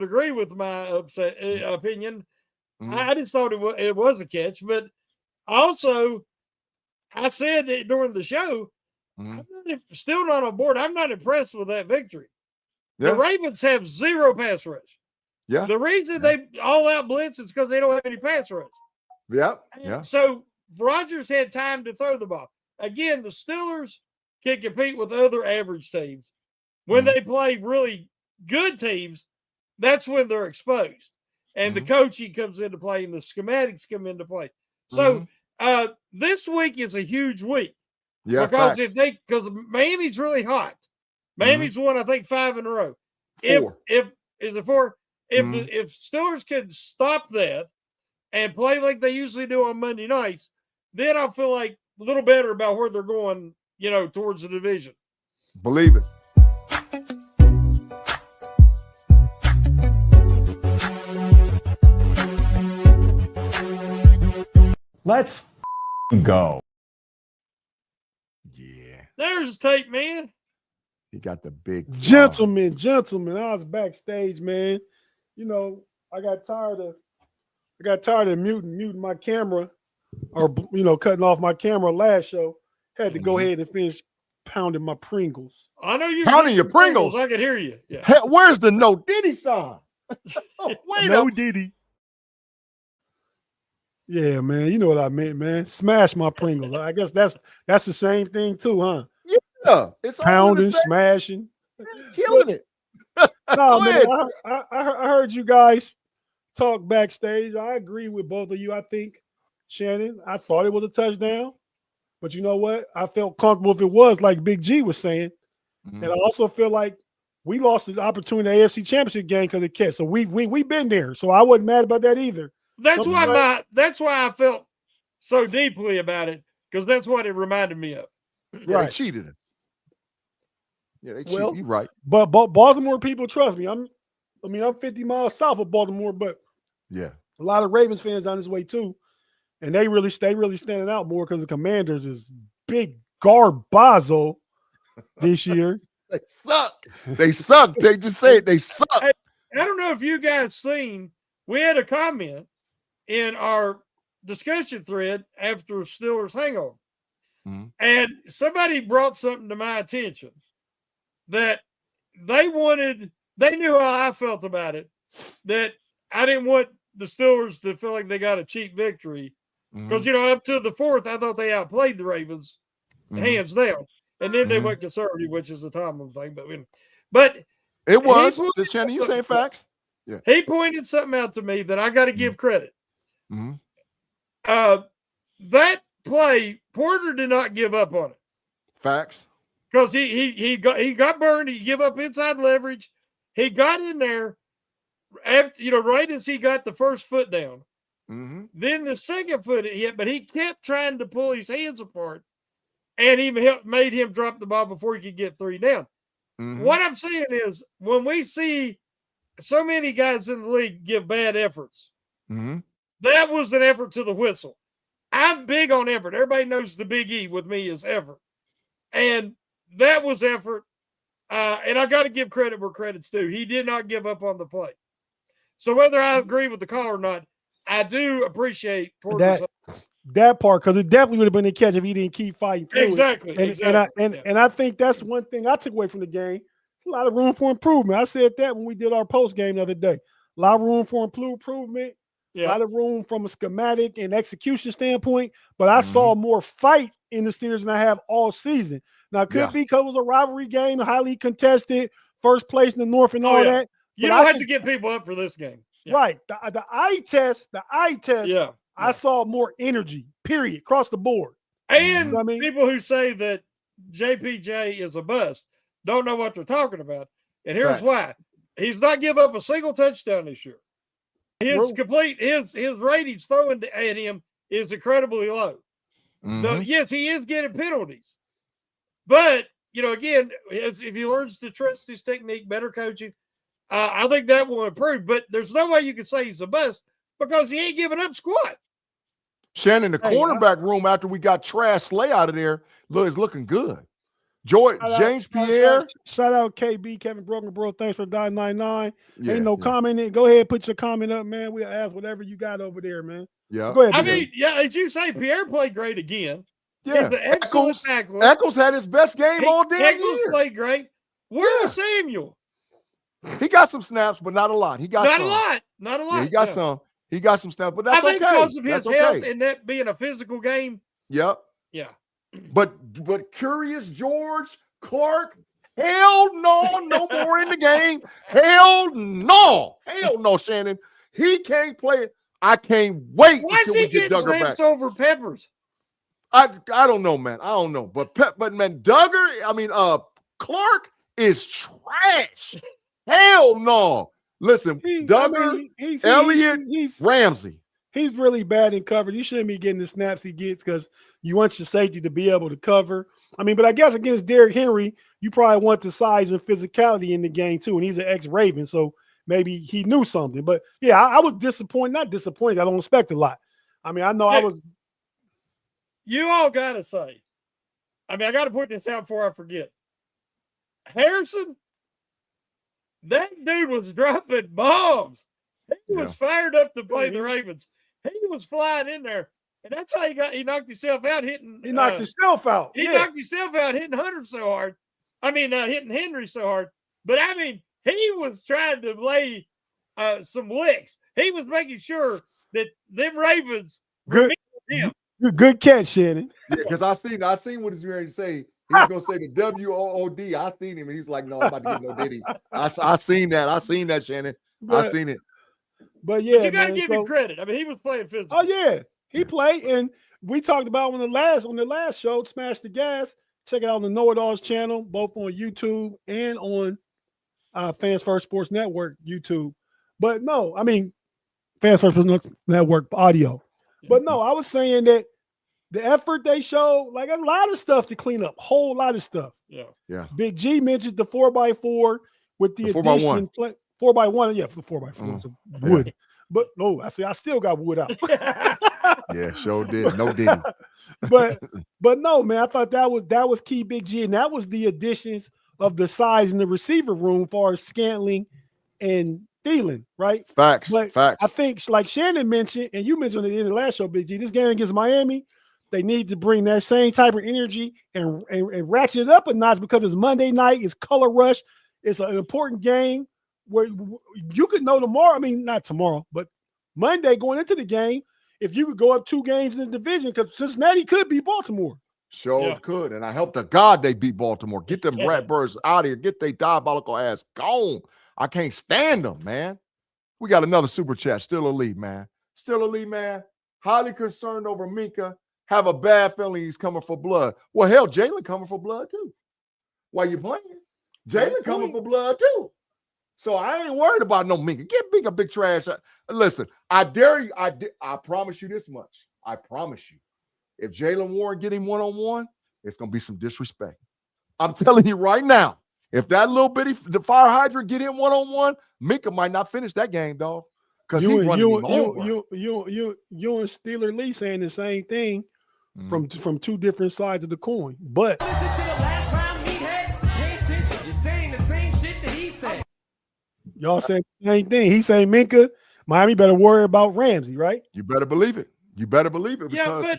agree with my opinion. Mm-hmm. I just thought it was a catch, but also I said that during the show, I'm still not on board. I'm not impressed with that victory. Yeah. The Ravens have zero pass rush. Yeah. The reason they all out blitz is because they don't have any pass rush. Yeah. Yeah. So Rodgers had time to throw the ball. Again, the Steelers can compete with other average teams. When they play really good teams, that's when they're exposed. And the coaching comes into play and the schematics come into play. So this week is a huge week. Yeah. Because because Miami's really hot. Miami's won, I think, 5 in a row. 4. If is it 4? If Steelers can stop that and play like they usually do on Monday nights, then I feel like a little better about where they're going, towards the division. Believe it. Let's go. Yeah. There's Tate, man. He got the big gentlemen. I was backstage, man. I got tired of muting my camera, or cutting off my camera last show. Had to go ahead and finish pounding my Pringles. I know you're pounding your Pringles. I could hear you. Yeah. Hey, where's the no Diddy sign? No Diddy. Yeah, man. You know what I meant, man. Smash my Pringles. I guess that's the same thing too, huh? Yeah, it's pounding, smashing, killing it. No, man. I heard you guys talk backstage. I agree with both of you. I think, Shannon, I thought it was a touchdown, but you know what? I felt comfortable if it was, like Big G was saying, and I also feel like we lost the opportunity in the AFC Championship game because of catch. So we been there. So I wasn't mad about that either. That's why I felt so deeply about it, because that's what it reminded me of. Yeah, right. They cheated us. Yeah, they cheated. You're right. But Baltimore people trust me. I'm 50 miles south of Baltimore, but yeah, a lot of Ravens fans down this way too, and they really standing out more because the Commanders is big garbazo this year. They suck. They suck. They just say it. They suck. I don't know if you guys seen. We had a comment in our discussion thread after Steelers hangover. And somebody brought something to my attention that they knew how I felt about it, that I didn't want the Steelers to feel like they got a cheap victory. Because, up to the 4th, I thought they outplayed the Ravens hands down. And then they went conservative, which is a Tomlin thing. But it was. Shannon, you saying facts? Yeah. He pointed something out to me that I got to give credit. That play, Porter did not give up on it. Facts. Because he got burned. He gave up inside leverage. He got in there after, right as he got the first foot down. Then the second foot hit, but he kept trying to pull his hands apart, and he made him drop the ball before he could get 3 down. What I'm saying is, when we see so many guys in the league give bad efforts, that was an effort to the whistle. I'm big on effort. Everybody knows the big E with me is effort. And that was effort. And I got to give credit where credit's due. He did not give up on the play. So whether I agree with the call or not, I do appreciate that part, because it definitely would have been a catch if he didn't keep fighting through exactly. it. And I think that's one thing I took away from the game. A lot of room for improvement. I said that when we did our post game the other day. A lot of room for improvement. A lot of room from a schematic and execution standpoint. But I saw more fight in the Steelers than I have all season. Now, it could be because it was a rivalry game, highly contested, first place in the North and all that. You don't have to get people up for this game. Right. The eye test. I saw more energy, period, across the board. And people who say that JPJ is a bust don't know what they're talking about. And here's why. He's not give up a single touchdown this year. His ratings throwing at him is incredibly low. So, yes, he is getting penalties. But, again, if he learns to trust his technique, better coaching, I think that will improve. But there's no way you can say he's a bust because he ain't giving up squat. Shannon, the cornerback room after we got Trash Slay out of there is looking good. James Pierre. Shout out KB, Kevin Broken Bro. Thanks for $9.99. Yeah, Ain't no comment. Go ahead, put your comment up, man. We'll ask whatever you got over there, man. Yeah. Go ahead. I mean, as you say, Pierre played great again. Yeah. He's an excellent tackler. Eccles had his best game all day. Eccles played great. Where was Samuel? He got some snaps, but not a lot. He got not some. a lot. Not a lot. Yeah, he got some. He got some snaps, but that's I think okay. because of his health and that being a physical game. Yep. Yeah. But Curious George, Clark, hell no more in the game. Hell no, Shannon. He can't play it. I can't wait. Why is he getting snaps over Peppers? I don't know, man. I don't know. But man, Clark is trash. Hell no. Listen, Duggar, Elliott, Ramsey. He's really bad in coverage. He shouldn't be getting the snaps he gets because you want your safety to be able to cover. I mean, but I guess against Derrick Henry, you probably want the size and physicality in the game too. And he's an ex-Raven, so maybe he knew something. But yeah, I was disappointed. Not disappointed. I don't expect a lot. I mean, I know I was. You all got to say, I mean, I got to point this out before I forget. Harrison, that dude was dropping bombs. He was fired up to play the Ravens. He was flying in there. And that's how he knocked himself out hitting. He knocked himself out. He knocked himself out hitting Hunter so hard. I mean, hitting Henry so hard. But I mean, he was trying to lay some licks. He was making sure that them Ravens good catch, Shannon. Yeah, because I seen what he's ready to say. He was gonna say the WOOD. I seen him and he's like, no, I'm about to get no Diddy. I seen that, Shannon. I seen it. But yeah, you gotta give him credit. I mean, he was playing physical. Oh yeah, he played, and we talked about on the last show, Smash the Gas. Check it out on the KnoItAllz channel, both on YouTube and on Fans First Sports Network YouTube. But no, I mean Fans First Sports Network audio. But no, I was saying that the effort they showed, like a lot of stuff to clean up, whole lot of stuff. Yeah. Big G mentioned the 4x4 with the addition 4x1, yeah, for 4x4 so wood. But no, I still got wood out. Yeah, sure did. No Diddy. but no, man, I thought that was key, Big G, and that was the additions of the size in the receiver room for Scantling and Thielen, right? Facts. I think, like Shannon mentioned, and you mentioned at the end of the last show, Big G, this game against Miami, they need to bring that same type of energy and ratchet it up a notch because it's Monday night, it's color rush, it's an important game where you could know tomorrow. I mean, not tomorrow, but Monday going into the game, if you could go up 2 games in the division, because Cincinnati could beat Baltimore. Sure could. And I hope to God they beat Baltimore. Get them Ratbirds out of here. Get their diabolical ass gone. I can't stand them, man. We got another super chat. Still elite, man. Highly concerned over Minka. Have a bad feeling he's coming for blood. Well, hell, Jalen coming for blood too. Why you playing? Jalen coming for blood too. So I ain't worried about no Minka. Get Minka big trash. Listen, I dare you. I promise you this much. I promise you. If Jalen Warren get him one-on-one, it's going to be some disrespect. I'm telling you right now, if that little bitty the fire hydrant get in one-on-one, Minka might not finish that game, dog. Because he running him over. You and Steeler Lee saying the same thing from 2 different sides of the coin. But listen to the last round, meathead. Pay attention. You're saying the same shit that he said. Y'all saying the same thing. He's saying Minka, Miami better worry about Ramsey, right? You better believe it. Yeah,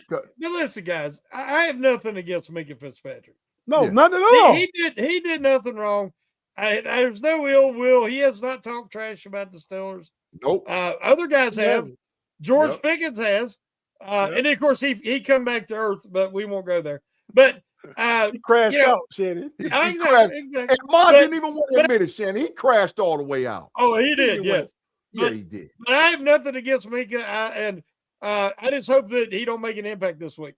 but listen, guys, I have nothing against Minka Fitzpatrick. No, nothing at all. He did nothing wrong. There's no ill will. He has not talked trash about the Steelers. Nope. Other guys have. George Pickens has. And then, of course, he come back to earth, but we won't go there. But he crashed out, Shannon. He crashed. And Mon didn't even want to admit it, Shannon. He crashed all the way out. Oh, he did, yes. Yeah, he did. But I have nothing against Minka, and I just hope that he don't make an impact this week.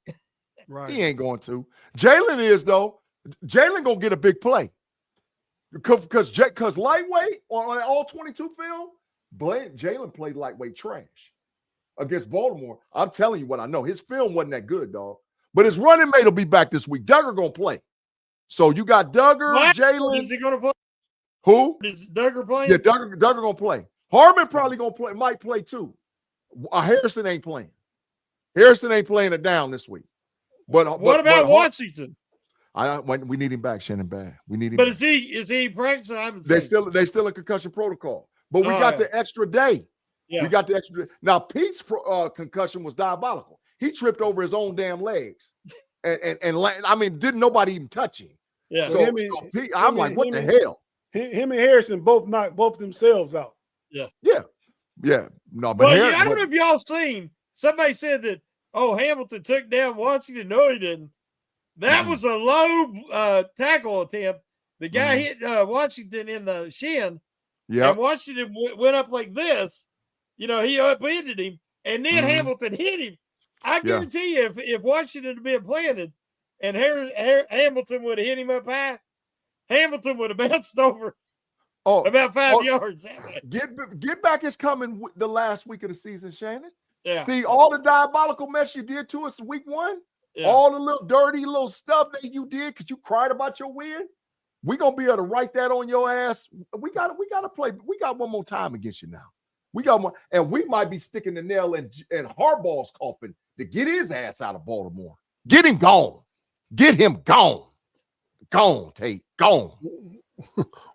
Right. He ain't going to. Jalen is, though. Jalen going to get a big play. Because lightweight on all 22 film, Jalen played lightweight trash against Baltimore. I'm telling you what I know. His film wasn't that good, dog. But his running mate will be back this week. Duggar going to play. So you got Duggar, Jalen. Is he going to play? Who? Is Duggar playing? Yeah, Duggar going to play. Harmon probably going to play. Might play too. Harrison ain't playing. Harrison ain't playing it down this week. But what about Washington? We need him back, Shannon. Bad. We need him. But back. is he practicing? I haven't They seen still in concussion protocol. But we got the extra day. Yeah. We got the extra day. Now Pete's concussion was diabolical. He tripped over his own damn legs, and I mean, didn't nobody even touch him? Yeah. So Pete, I'm like, what the hell? Him and Harrison both knocked both themselves out. Yeah. No, but I don't know if y'all seen. Somebody said that. Oh, Hamilton took down Washington. No, he didn't. That was a low tackle attempt. The guy hit Washington in the shin. Yeah. And Washington went up like this. You know, he upended him, and then Hamilton hit him. I guarantee you, if Washington had been planted and Hamilton would have hit him up high, Hamilton would have bounced over about 5 yards. Get back is coming the last week of the season, Shannon. Yeah. See, all the diabolical mess you did to us week 1, all the little dirty little stuff that you did because you cried about your win, we're going to be able to write that on your ass. We got to play. We got one more time against you now. We got one, and we might be sticking the nail in Harbaugh's coffin to get his ass out of Baltimore. Get him gone. Get him gone. Gone, Tate. Gone.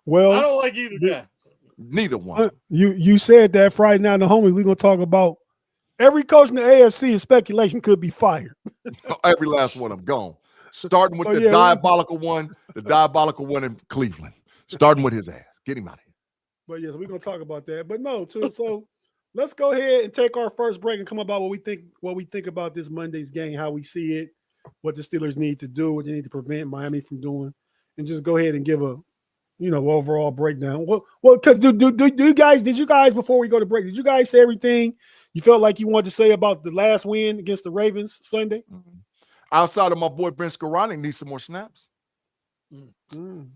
Well, I don't like either guy. Neither one. You said that Friday night in the homies. We're gonna talk about every coach in the AFC in speculation could be fired. Every last one of them gone. Starting with the diabolical one in Cleveland. Starting with his ass. Get him out of here. But yes, we're gonna talk about that. But no, so let's go ahead and take our first break and come about what we think about this Monday's game, how we see it, what the Steelers need to do, what they need to prevent Miami from doing, and just go ahead and give a overall breakdown. Did you guys before we go to break, did you guys say everything you felt like you wanted to say about the last win against the Ravens Sunday? Outside of my boy Ben Skoranek needs some more snaps.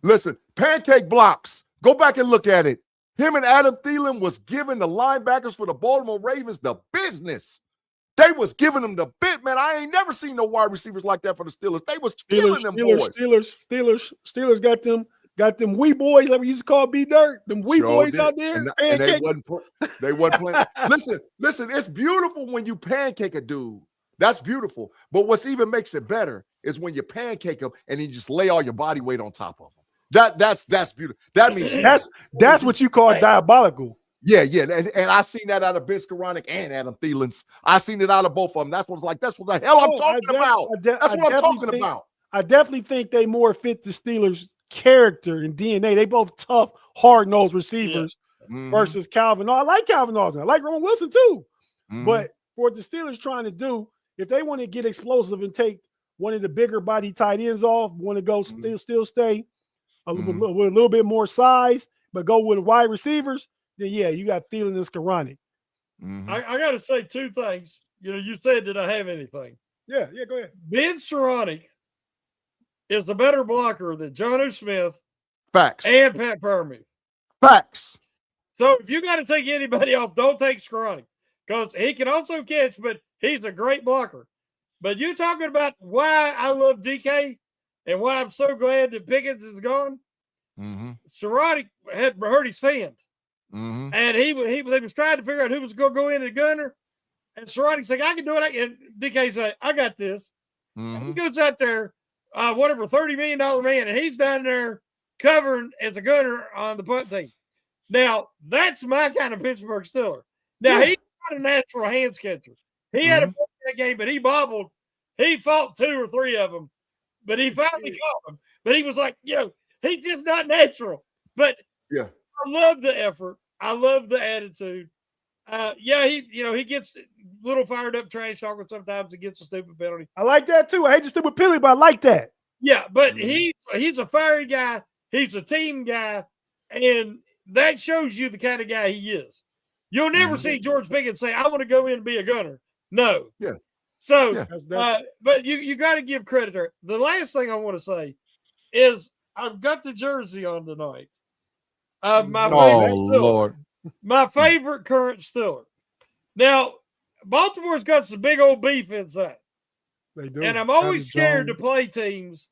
Listen, pancake blocks. Go back and look at it. Him and Adam Thielen was giving the linebackers for the Baltimore Ravens the business. They was giving them the bit, man. I ain't never seen no wide receivers like that for the Steelers. They was killing them boys. Steelers got them wee boys, like we used to call B Dirt. Them wee boys out there. And they wasn't playing. Listen, it's beautiful when you pancake a dude. That's beautiful. But what's even makes it better is when you pancake them and you just lay all your body weight on top of them. That's beautiful. That means that's what you call diabolical. Yeah. And I seen that out of Ben Skoranek and Adam Thielen's. I seen it out of both of them. That's what the hell I'm talking about. That's what I'm talking about. I definitely think they more fit the Steelers' character and DNA. They both tough, hard-nosed receivers versus Calvin. No, I like Calvin Austin. I like Roman Wilson too. But for what the Steelers trying to do, if they want to get explosive and take one of the bigger body tight ends off, want to go still stay with a little bit more size, but go with wide receivers, then you got Thielen and Skoranek. I got to say two things. You said, did I have anything? Yeah, go ahead. Ben Skoranek is the better blocker than Jonnu Smith. Facts. And Pat Freiermuth. Facts. So if you got to take anybody off, don't take Skoranek because he can also catch, but he's a great blocker. But you talking about why I love DK and why I'm so glad that Pickens is gone. Skoranek had hurt his hand. And he was trying to figure out who was going to go in the gunner. And Skoranek's like, I can do it. And DK's like, I got this. And he goes out there, $30 million man, and he's down there covering as a gunner on the punt team. Now, that's my kind of Pittsburgh Steeler. Now, he's not a natural hands catcher. He had a that game, but he bobbled. He fought 2 or 3 of them, but he finally caught them. But he was like, he's just not natural. But I love the effort. I love the attitude. He gets a little fired up trash talking sometimes and gets a stupid penalty. I like that too. I hate the stupid penalty, but I like that. Yeah, but he's a fiery guy. He's a team guy, and that shows you the kind of guy he is. You'll never see George Pickens say, I want to go in and be a gunner. No. Yeah. So, but you got to give credit there. The last thing I want to say is I've got the jersey on tonight of my favorite Steeler. Lord. My favorite current Steeler. Now, Baltimore's got some big old beef inside. They do. And I'm always scared to play teams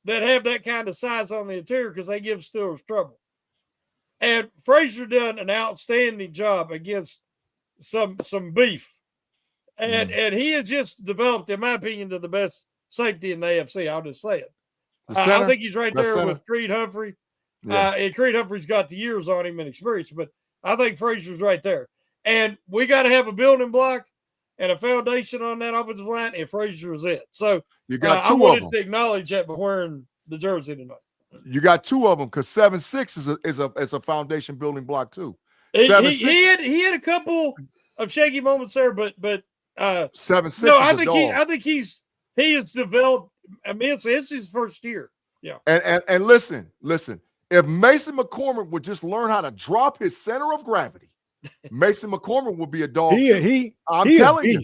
that have that kind of size on the interior because they give Steelers trouble. And Frazier done an outstanding job against some beef. And he has just developed, in my opinion, to the best safety in the AFC. I'll just say it. I think he's right there center. with Creed Humphrey. Yeah. And Creed Humphrey's got the years on him and experience, but I think Frazier's right there. And we got to have a building block and a foundation on that offensive line, and Frazier is it. So you got I two of wanted them. to acknowledge that by wearing the jersey tonight. You got two of them because 7'6" is a foundation building block too. He had a couple of shaky moments there, but 7'6" no, I think he has developed immensely. It's his first year. Yeah. And listen, if Mason McCormick would just learn how to drop his center of gravity, Mason McCormick would be a dog. I'm telling you.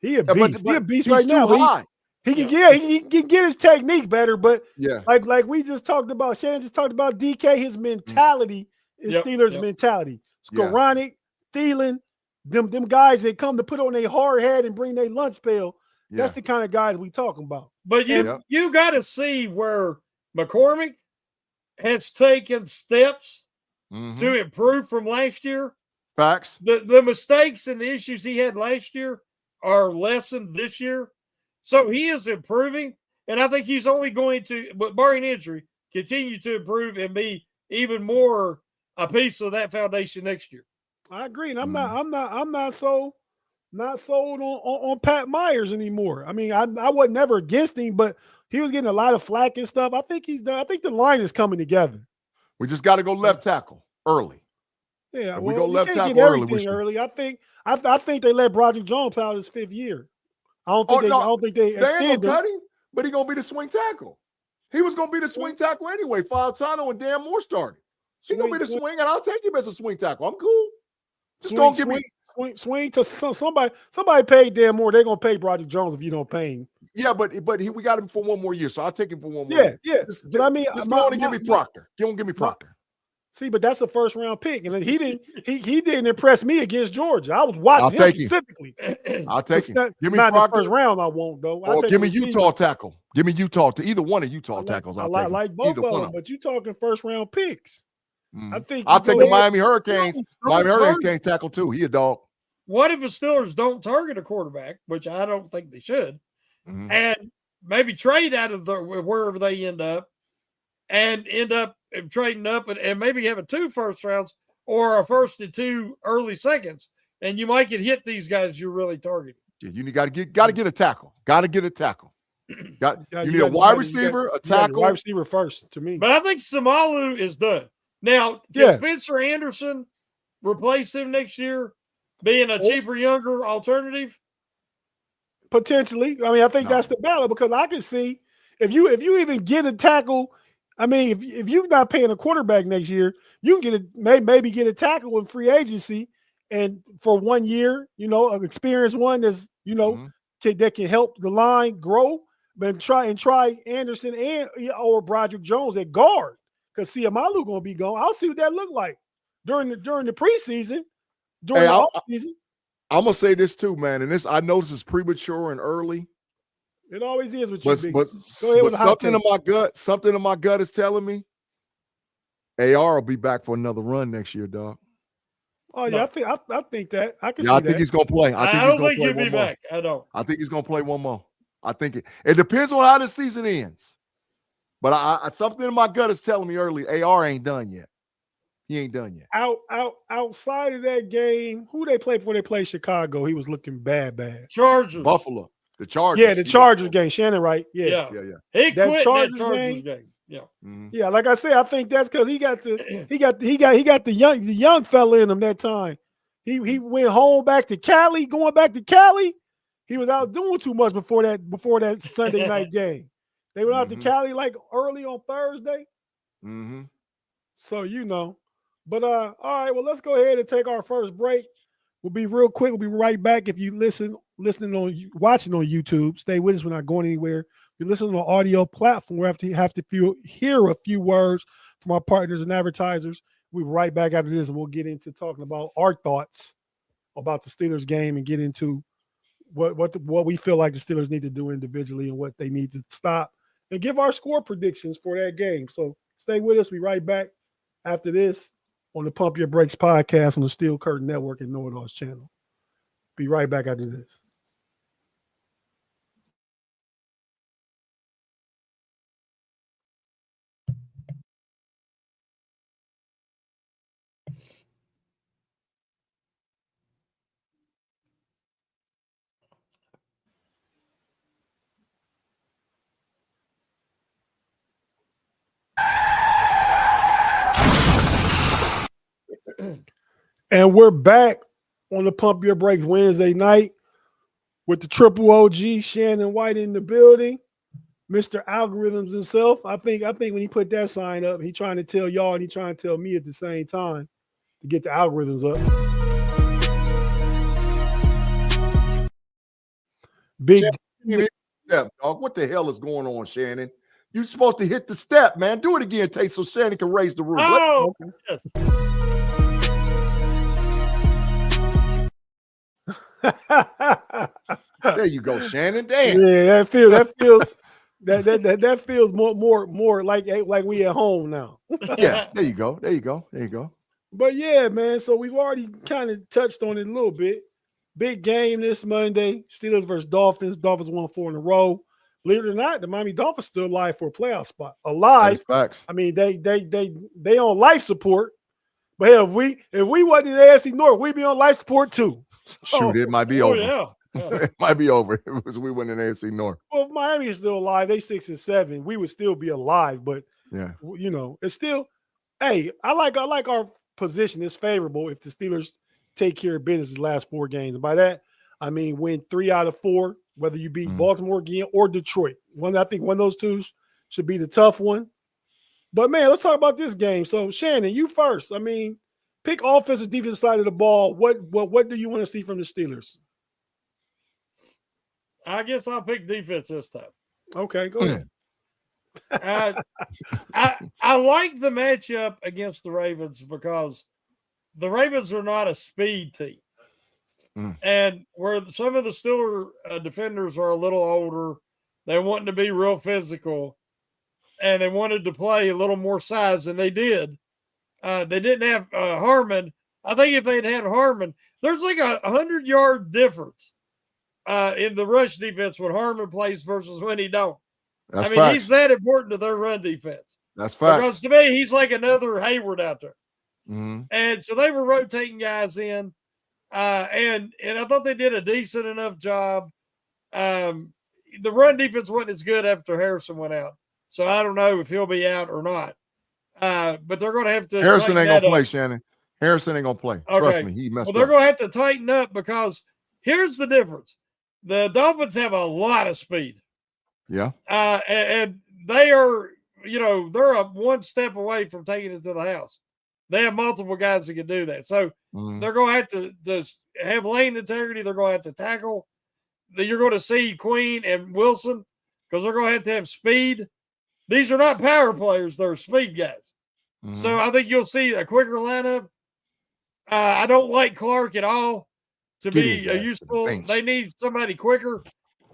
He a beast. He a beast he's right now. High. He can get his technique better, but yeah, like we just talked about, Shannon just talked about DK, his mentality is Steelers mentality. Skoranek, Thielen, them guys that come to put on their hard hat and bring their lunch pail. That's the kind of guys we talking about. But you got to see where McCormick has taken steps to improve from last year. Facts. The mistakes and the issues he had last year are lessened this year. So he is improving, and I think he's only going to, but barring injury, continue to improve and be even more a piece of that foundation next year. I agree, and I'm not sold on Pat Myers anymore. I mean, I was never against him, but he was getting a lot of flack and stuff. I think he's done. I think the line is coming together. We just got to go left tackle early. Yeah, we go left tackle early. I think they let Broderick Jones play out his 5th year. I don't think they extend him. But he's gonna be the swing tackle. He was gonna be the swing tackle anyway. Fautano and Dan Moore started. He's gonna be the swing, and I'll take him as a swing tackle. I'm cool. Just don't give me swing to somebody. Somebody paid Dan Moore. They're gonna pay Broderick Jones if you don't pay him. Yeah, but we got him for one more year, so I'll take him for one more. Yeah. But I mean, just don't give me Proctor. Don't give me Proctor. See, but that's a 1st round pick, and he didn't impress me against Georgia. I was watching him specifically. I'll take him. Give me not Proctor. The 1st round. I won't though. Or give me Utah tackle. Give me Utah to either one of Utah tackles. I like both of them, but you talking 1st round picks. I think I'll take the Miami Hurricanes. Miami Hurricanes tackle too. He a dog. What if the Steelers don't target a quarterback, which I don't think they should, and maybe trade out of wherever they end up, and end up trading up and maybe having 2 first rounds or a 1st and 2 early seconds, and you might get hit these guys you're really targeting. Yeah, you got to get a tackle. Got to get a tackle. You need a wide receiver, a tackle. Wide receiver first to me. But I think Samalu is done. Now, can Spencer Anderson replace him next year, being a cheaper, younger alternative? Potentially. I mean, I think that's the battle, because I can see if you even get a tackle. I mean, if you're not paying a quarterback next year, you can maybe get a tackle in free agency, and for 1 year, an experienced one that's that can help the line grow. But try Anderson or Broderick Jones at guard, because Siamalu gonna be gone. I'll see what that look like during the preseason, during the offseason. I'm gonna say this too, man, and I know this is premature and early. It always is with you. But something in my gut is telling me AR will be back for another run next year, dog. Oh yeah, I think that I can. Yeah, I think he's gonna play. I don't think he'll be back. I don't. I think he's gonna play one more. I think it depends on how the season ends. But I something in my gut is telling me early AR ain't done yet. He ain't done yet. Outside of that game, who they played before they played Chicago? He was looking bad. Chargers. Buffalo. The Chargers. Yeah, the Chargers game. Shannon, right? Yeah. He quit that Chargers game. Yeah. Yeah, like I said, I think that's because he got the young fella in him that time. He went home back to Cali, going back to Cali. He was out doing too much before that Sunday night game. They went out to Cali like early on Thursday. So But all right, well, let's go ahead and take our first break. We'll be real quick. We'll be right back. If you watching on YouTube, stay with us. We're not going anywhere. If you're listening on audio platform, we have to hear a few words from our partners and advertisers. We'll be right back after this, and we'll get into talking about our thoughts about the Steelers game and get into what we feel like the Steelers need to do individually and what they need to stop, and give our score predictions for that game. So stay with us. We'll be right back after this on the Pump Your Brakes podcast on the Steel Curtain Network and KnoItAllz channel. Be right back after this. And we're back on the Pump Your Brakes Wednesday night with the triple OG, Shannon White in the building. Mr. Algorithms himself. I think when he put that sign up, he trying to tell y'all and he trying to tell me at the same time to get the algorithms up. Big step, dog. What the hell is going on, Shannon? You're supposed to hit the step, man. Do it again, Tate, so Shannon can raise the roof. Oh, yes. There you go, Shannon. Damn. Yeah, that feels more like we at home now. Yeah, there you go. But yeah, man. So we've already kind of touched on it a little bit. Big game this Monday. Steelers versus Dolphins. Dolphins won 4 in a row. Believe it or not, the Miami Dolphins still alive for a playoff spot. Alive. Facts. I mean, they on life support. But hell, if we wasn't in the AFC North, we'd be on life support too. So, shoot, it might be over. Yeah. It might be over if we went in the AFC North. Well, if Miami is still alive, they 6-7. We would still be alive, but yeah, you know, it's still. Hey, I like our position. It's favorable if the Steelers take care of business the last 4 games. And by that, I mean win 3 out of 4, whether you beat Baltimore again or Detroit. I think one of those two should be the tough one. But man, let's talk about this game. So Shannon, you first. I mean, pick offensive defensive side of the ball. What do you want to see from the Steelers? I guess I'll pick defense this time. Okay, go ahead. I like the matchup against the Ravens because the Ravens are not a speed team. And where some of the Steelers defenders are a little older, they want to be real physical, and they wanted to play a little more size than they did. They didn't have Harmon. I think if they'd had Harmon, there's like a 100-yard difference in the rush defense when Harmon plays versus when he don't. That's facts. He's that important to their run defense. That's facts. Because to me, he's like another Hayward out there. And so they were rotating guys in, and I thought they did a decent enough job. The run defense wasn't as good after Harrison went out, so I don't know if he'll be out or not. But they're going to have to. Harrison ain't going to play, Shannon. Harrison ain't going to play. Okay. Trust me, he messed up. Well, they're going to have to tighten up because here's the difference: the Dolphins have a lot of speed. Yeah. And they are, they're one step away from taking it to the house. They have multiple guys that can do that. So they're going to have to just have lane integrity. They're going to have to tackle. You're going to see Queen and Wilson because they're going to have speed. These are not power players. They're speed guys. So I think you'll see a quicker lineup. I don't like Clark at all to be useful. They need somebody quicker,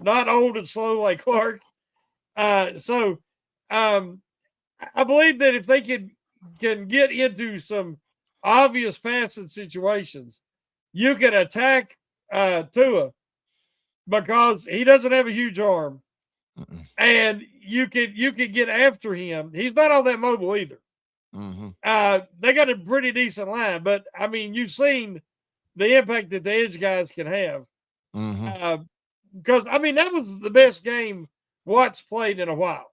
not old and slow like Clark. So I believe that if they can get into some obvious passing situations, you can attack Tua because he doesn't have a huge arm, and you can get after him. He's not all that mobile either. They got a pretty decent line, but I mean, you've seen the impact that the edge guys can have. Because I mean, that was the best game Watts played in a while.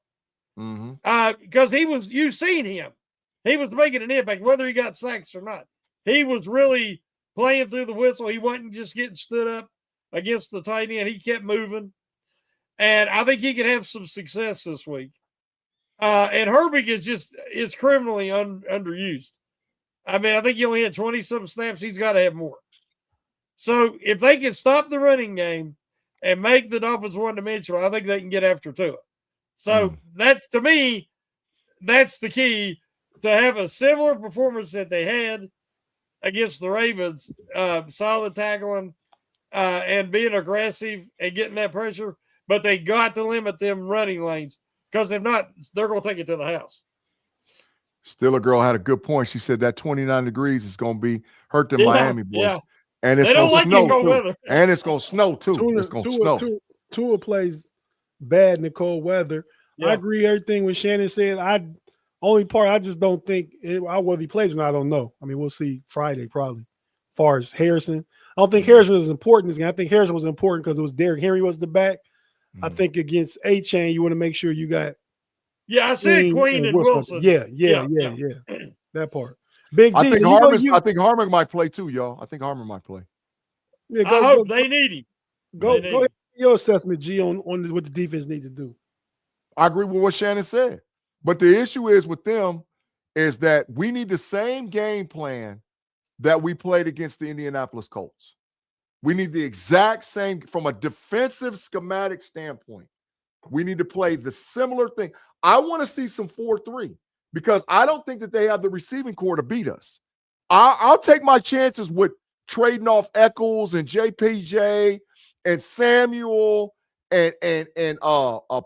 Because you've seen him. He was making an impact, whether he got sacks or not. He was really playing through the whistle. He wasn't just getting stood up against the tight end. He kept moving. And I think he could have some success this week. And Herbig is criminally underused. I mean, I think he only had 20-some snaps. He's got to have more. So if they can stop the running game and make the Dolphins one-dimensional, I think they can get after Tua. So that's, to me, that's the key to have a similar performance that they had against the Ravens, solid tackling and being aggressive and getting that pressure. But they got to limit them running lanes because if not, they're going to take it to the house. Still, a girl had a good point. She said that 29 degrees is going to be hurt the Miami boys. Yeah. And it's going to snow, too. And it's going to snow, too. It's going to snow. Tua plays bad in the cold weather. Yeah. I agree everything what Shannon said. Only part I just don't think whether he plays or not, I don't know. I mean, we'll see Friday probably. As far as Harrison, I don't think Harrison is important this game. I think Harrison was important because it was Derrick Henry was the back. I think against A-Chain, you want to make sure you got. Yeah, I said Queen and Wilson. Yeah. That part. Big G. I think Harmon might play too, y'all. I think Harmon might play. Yeah, I hope they need him. Go ahead. Your assessment, G, on what the defense need to do. I agree with what Shannon said. But the issue is with them is that we need the same game plan that we played against the Indianapolis Colts. We need the exact same from a defensive schematic standpoint. We need to play the similar thing. I want to see some 4-3 because I don't think that they have the receiving core to beat us. I'll take my chances with trading off Eccles and JPJ and Samuel and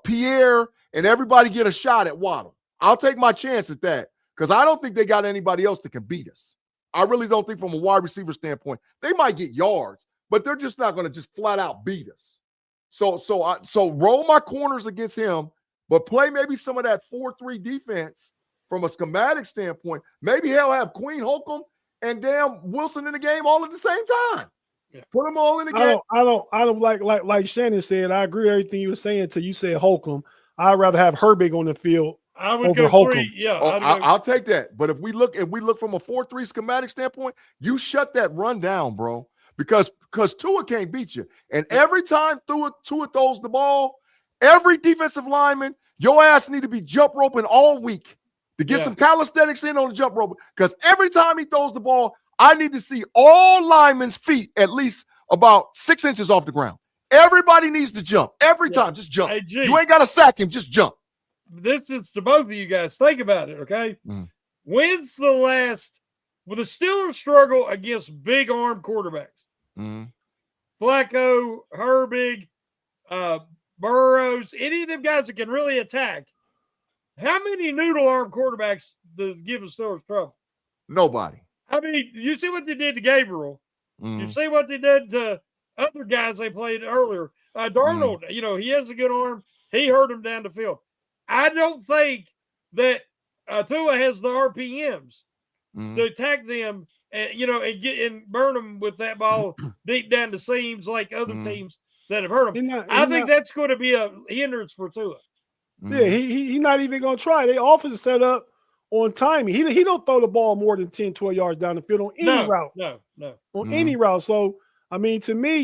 Pierre and everybody get a shot at Waddle. I'll take my chance at that because I don't think they got anybody else that can beat us. I really don't think from a wide receiver standpoint, they might get yards, but they're just not going to just flat out beat us. So roll my corners against him, but play maybe some of that 4-3 defense from a schematic standpoint. Maybe he'll have Queen Holcomb and damn Wilson in the game all at the same time. Yeah. Put them all in the game. I don't like Shannon said. I agree with everything you were saying until you said Holcomb. I'd rather have Herbig on the field. I would over go Holcomb. 3. Yeah, I'll take that. But if we look from a 4-3 schematic standpoint, you shut that run down, bro. Because Tua can't beat you. And every time Tua throws the ball, every defensive lineman, your ass need to be jump roping all week to get some calisthenics in on the jump rope. Because every time he throws the ball, I need to see all linemen's feet at least about 6 inches off the ground. Everybody needs to jump. Every time, just jump. Hey, G, you ain't got to sack him, just jump. This is to both of you guys. Think about it, okay? When's the last – with the Steelers struggle against big arm quarterbacks? Flacco, Herbig, Burrows, any of them guys that can really attack. How many noodle arm quarterbacks does give the Steelers trouble? Nobody. I mean, you see what they did to Gabriel. You see what they did to other guys they played earlier. Darnold, he has a good arm. He hurt him down the field. I don't think that Tua has the RPMs to attack them and burn them with that ball deep down the seams like other teams that have hurt him. I think that's going to be a hindrance for Tua. Yeah, he's not even going to try. They offense is set up on timing. He don't throw the ball more than 10, 12 yards down the field on any route. No. On any route. So, I mean, to me,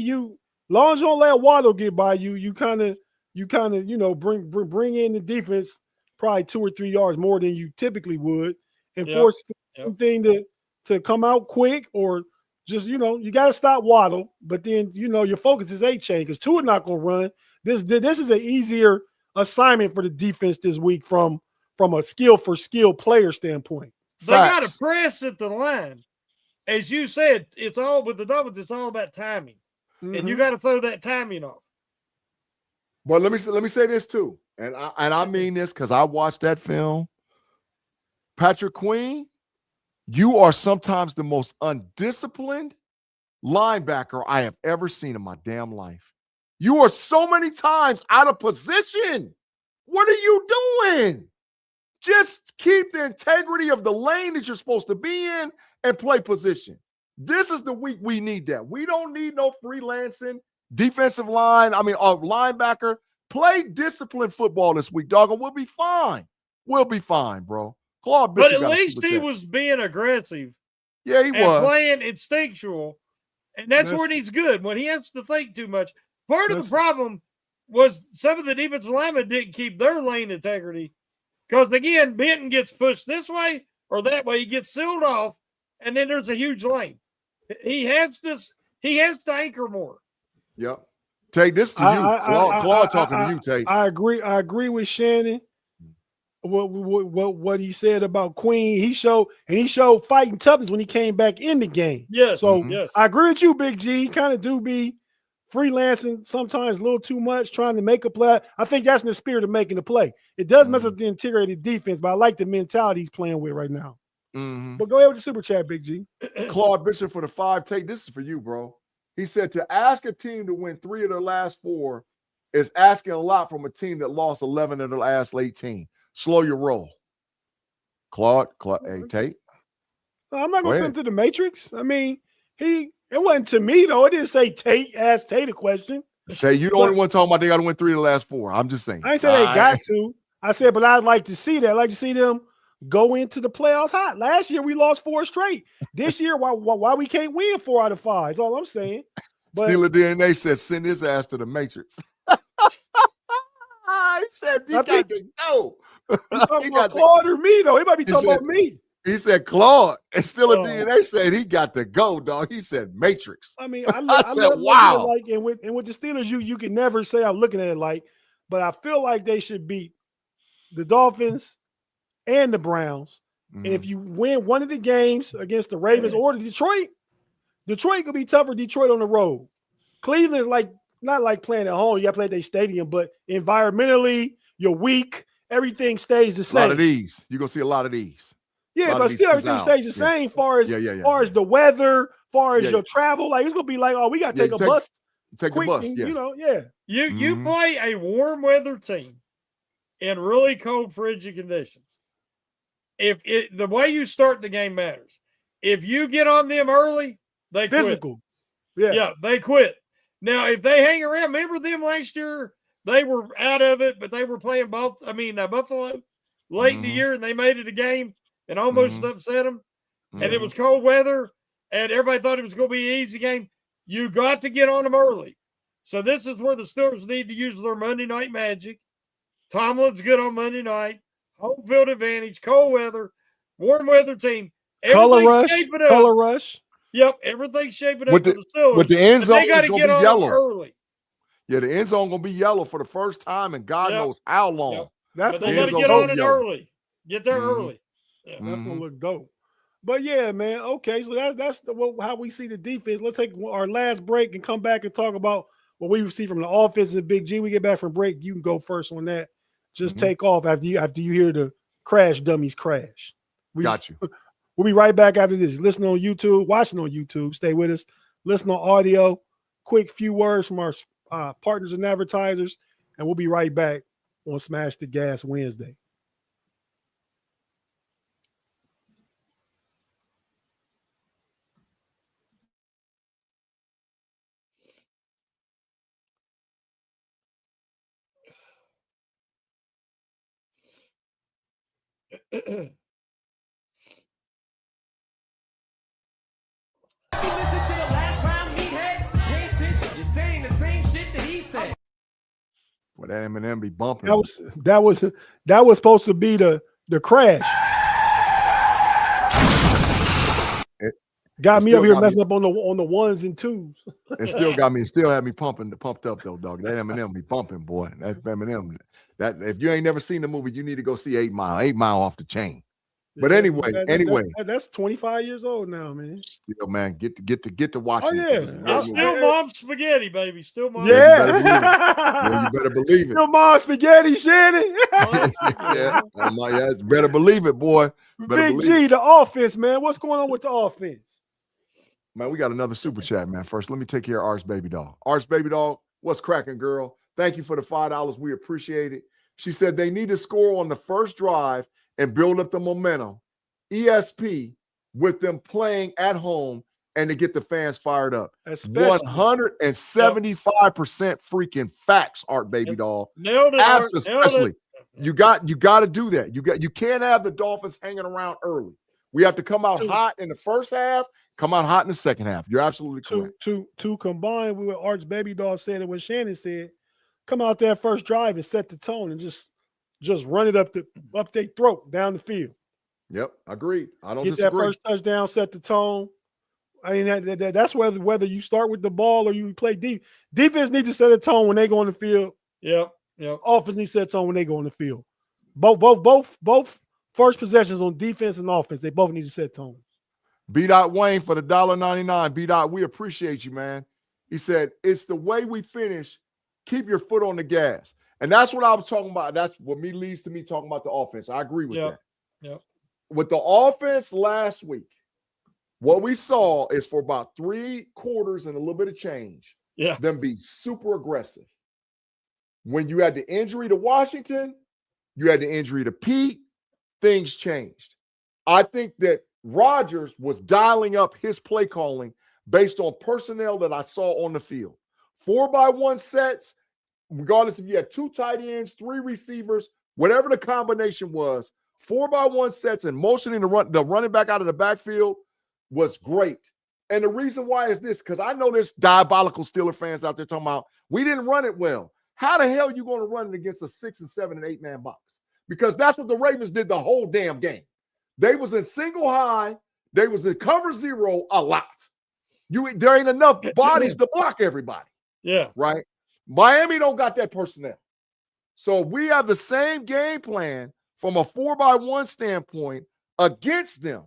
long as you don't let Waddle get by you, you kind of bring in the defense probably 2 or 3 yards more than you typically would and force something to come out quick or just, you got to stop Waddle. But then, your focus is A-chain because Tua not going to run. This is an easier assignment for the defense this week from a skill player standpoint. They got to press at the line. As you said, it's all with the Dolphins, it's all about timing. And you got to throw that timing off. But let me say this too. And I mean this because I watched that film. Patrick Queen, you are sometimes the most undisciplined linebacker I have ever seen in my damn life. You are so many times out of position. What are you doing? Just keep the integrity of the lane that you're supposed to be in and play position. This is the week we need that. We don't need no freelancing defensive line. Linebacker. Play disciplined football this week, dog, and we'll be fine. We'll be fine, bro. Claude Bishop, but at least he was being aggressive. Yeah, he was. Playing instinctual. And that's where he's good. When he has to think too much. Part of the problem was some of the defensive linemen didn't keep their lane integrity. Because, again, Benton gets pushed this way or that way. He gets sealed off, and then there's a huge lane. He has to anchor more. Yep. Tate, this to you. Claude talking to you, Tate. I agree with Shannon. What he said about Queen. He showed fighting toughness when he came back in the game. Yes. So yes. I agree with you, Big G. He kind of do be freelancing sometimes a little too much, trying to make a play. I think that's in the spirit of making a play. It does mess up the integrity of the defense, but I like the mentality he's playing with right now. But go ahead with the super chat, Big G. Claude Bishop for the 5. Tate, this is for you, bro. He said to ask a team to win 3 of their last 4 is asking a lot from a team that lost 11 of their last 18. Slow your roll. Claude, hey, Tate. I'm not going to send him to the Matrix. I mean, it wasn't to me, though. It didn't say Tate. Ask Tate a question. Tate, you the only one talking about they got to win 3 of the last 4. I'm just saying. I ain't say they got to. I said, but I'd like to see that. I'd like to see them go into the playoffs hot. Last year we lost 4 straight. This year, why we can't win 4 out of 5? That's all I'm saying. But Steeler DNA said send his ass to the Matrix. He said he got to go. He talking about Claude or me though. He might be talking about me. He said Claude, and Steeler DNA said he got to go, dog. He said Matrix. I mean, I said wow. Like, and with the Steelers, you can never say I'm looking at it like, but I feel like they should beat the Dolphins and the Browns. And if you win one of the games against the Ravens or the Detroit could be tougher. Detroit on the road. Cleveland's like not like playing at home. You got to play at their stadium, but environmentally, you're weak. Everything stays the same. A lot of these. You're gonna see a lot of these. Yeah, but still everything stays the same far as the weather, far as your travel. Like it's gonna be like, oh, we gotta take a bus. Take the bus, and, you know, You play a warm weather team in really cold, frigid conditions. The way you start the game matters. If you get on them early, they physical. Quit. Yeah, they quit. Now, if they hang around, remember them last year? They were out of it, but they were playing Buffalo late in the year, and they made it a game and almost upset them. And it was cold weather, and everybody thought it was going to be an easy game. You got to get on them early. So this is where the Steelers need to use their Monday night magic. Tomlin's good on Monday night. Home field advantage, cold weather, warm weather team. Color rush. Yep, everything's shaping up for the Steelers. With the end zone, they got to get on yellow early. Yeah, the end zone gonna be yellow for the first time, and God knows how long. Yep. That's they got to get on it early. Get there early. Yeah. That's gonna look dope. But yeah, man. Okay, so that's how we see the defense. Let's take our last break and come back and talk about what we see from the offense and Big G. We get back from break. You can go first on that. Just take off after you hear the crash dummies crash. Got you. We'll be right back after this. Listen on YouTube, watching on YouTube. Stay with us. Listen on audio. Quick few words from our partners and advertisers, and we'll be right back on Smash the Gas Wednesday. Well, that Eminem be bumping. That was supposed to be the crash. Got me up here messing up on the ones and twos. It still had me pumped up though, dog. That Eminem be bumping, boy. That Eminem. That if you ain't never seen the movie, you need to go see 8 Mile. 8 Mile off the chain. But anyway, that's 25 years old now, man. Yo, man, get to watching. Oh yeah, still mom's spaghetti, baby. Still mom. Yeah, you better believe it. Still mom's spaghetti, Shannon. You better believe it, boy. Big G, the offense, man. What's going on with the offense? Man, we got another super chat, man. First, let me take care of Arts Baby Doll. Arts Baby Doll, what's cracking, girl? Thank you for the $5. We appreciate it. She said they need to score on the first drive and build up the momentum, ESP, with them playing at home and to get the fans fired up. 175% freaking facts, Art Baby Doll. Nailed it, Art. Especially. You got to do that. You can't have the Dolphins hanging around early. We have to come out hot in the first half, come out hot in the second half. You're absolutely correct. To combine with what Art's Baby Doll said and what Shannon said, come out there first drive and set the tone and just run it up their throat down the field. Yep, agreed. I don't disagree. That first touchdown, set the tone. I mean, that's whether you start with the ball or you play deep. Defense needs to set a tone when they go on the field. Yep. Offense needs to set a tone when they go on the field. Both first possessions on defense and offense, they both need to set tones. B. Wayne for the $1.99. B. We appreciate you, man. He said, it's the way we finish. Keep your foot on the gas. And that's what I was talking about. That's what leads to me talking about the offense. I agree with that. Yep. With the offense last week, what we saw is for about 3 quarters and a little bit of change, them be super aggressive. When you had the injury to Washington, you had the injury to Pete, things changed. I think that Rodgers was dialing up his play calling based on personnel that I saw on the field. 4x1 sets, regardless if you had 2 tight ends, 3 receivers, whatever the combination was, 4x1 sets and motioning the running back out of the backfield was great. And the reason why is this, because I know there's diabolical Steeler fans out there talking about, we didn't run it well. How the hell are you going to run it against a 6 and 7 and 8 man box? Because that's what the Ravens did the whole damn game. They was in single high. They was in cover zero a lot. There ain't enough bodies to block everybody. Yeah. Right? Miami don't got that personnel. So we have the same game plan from a 4x1 standpoint against them.